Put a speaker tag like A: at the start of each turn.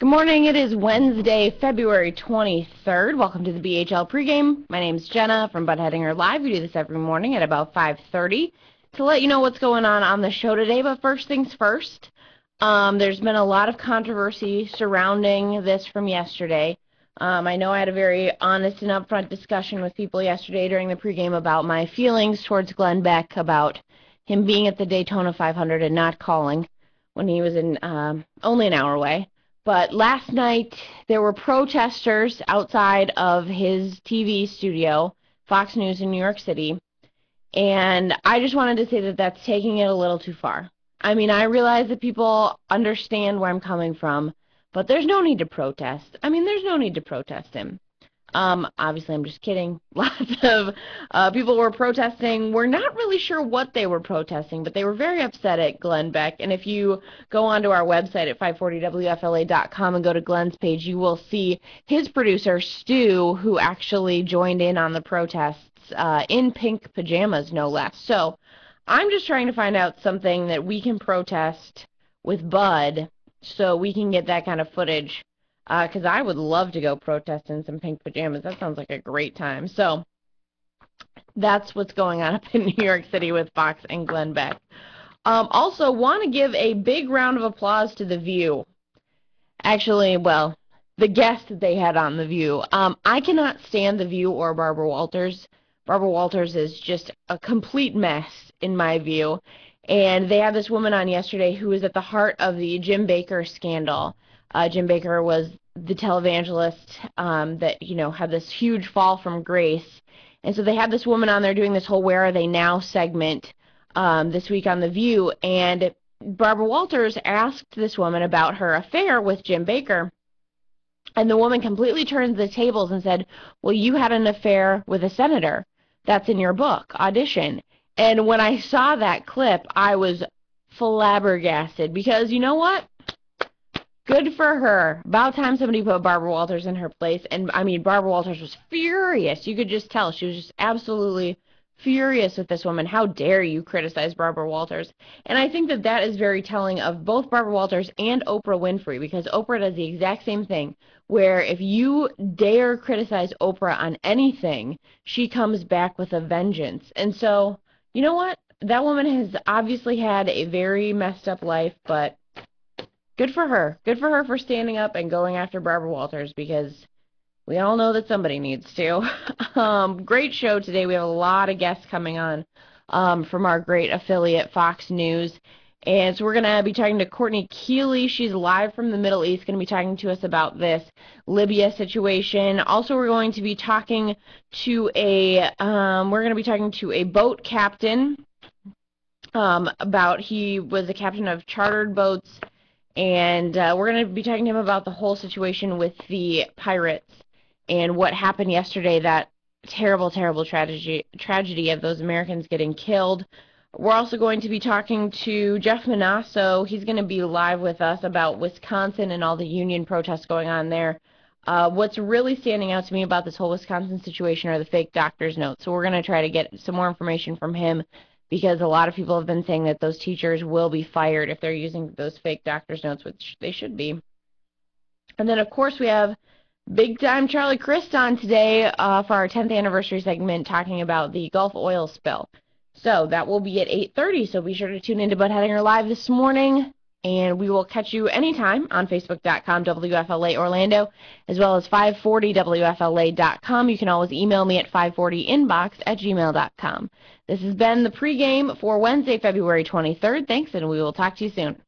A: Good morning. It is Wednesday, February 23rd. Welcome to the BHL Pregame. My name is Jenna from Bud Hedinger Live. We do this every morning at about 5:30 to let you know what's going on the show today. But first things first, there's been a lot of controversy surrounding this from yesterday. I know I had a very honest and upfront discussion with people yesterday during the pregame about my feelings towards Glenn Beck, about him being at the Daytona 500 and not calling when he was in only an hour away. But last night, there were protesters outside of his TV studio, Fox News in New York City, and I just wanted to say that that's taking it a little too far. I mean, I realize that people understand where I'm coming from, but there's no need to protest. There's no need to protest him. Obviously, I'm just kidding. Lots of people were protesting. We're not really sure what they were protesting, but they were very upset at Glenn Beck. And if you go onto our website at 540wfla.com and go to Glenn's page, you will see his producer, Stu, who actually joined in on the protests in pink pajamas, no less. So I'm just trying to find out something that we can protest with Bud so we can get that kind of footage. Because I would love to go protest in some pink pajamas. That sounds like a great time. So that's what's going on up in New York City with Fox and Glenn Beck. Also, want to give a big round of applause to The View. Actually, well, the guest that they had on The View. I cannot stand The View or Barbara Walters. Barbara Walters is just a complete mess, in my view. And they had this woman on yesterday who was at the heart of the Jim Bakker scandal. Jim Bakker was the televangelist that, had this huge fall from grace. And so they had this woman on there doing this whole Where Are They Now segment this week on The View. And Barbara Walters asked this woman about her affair with Jim Bakker. And the woman completely turned the tables and said, well, you had an affair with a senator. That's in your book, Audition. And when I saw that clip, I was flabbergasted because you know what? Good for her. About time somebody put Barbara Walters in her place. And, Barbara Walters was furious. You could just tell. She was just absolutely furious with this woman. How dare you criticize Barbara Walters? And I think that that is very telling of both Barbara Walters and Oprah Winfrey, because Oprah does the exact same thing, where if you dare criticize Oprah on anything, she comes back with a vengeance. And so, you know what? That woman has obviously had a very messed up life, but good for her. Good for her for standing up and going after Barbara Walters, because we all know that somebody needs to. Great show today. We have a lot of guests coming on from our great affiliate, Fox News. And so we're going to be talking to Courtney Keeley. She's live from the Middle East, going to be talking to us about this Libya situation. Also, we're going to be talking to a boat captain about he was a captain of chartered boats. And we're going to be talking to him about the whole situation with the pirates and what happened yesterday, that terrible, terrible tragedy of those Americans getting killed. We're also going to be talking to Jeff Manasso. He's going to be live with us about Wisconsin and all the union protests going on there. What's really standing out to me about this whole Wisconsin situation are the fake doctor's notes. So we're going to try to get some more information from him, because a lot of people have been saying that those teachers will be fired if they're using those fake doctor's notes, which they should be. And then, of course, we have big-time Charlie Crist on today for our 10th anniversary segment talking about the Gulf oil spill. So that will be at 8:30, so be sure to tune in to Bud Hedinger Live this morning. And we will catch you anytime on Facebook.com, WFLA Orlando, as well as 540WFLA.com. You can always email me at 540inbox@gmail.com. This has been the pregame for Wednesday, February 23rd. Thanks, and we will talk to you soon.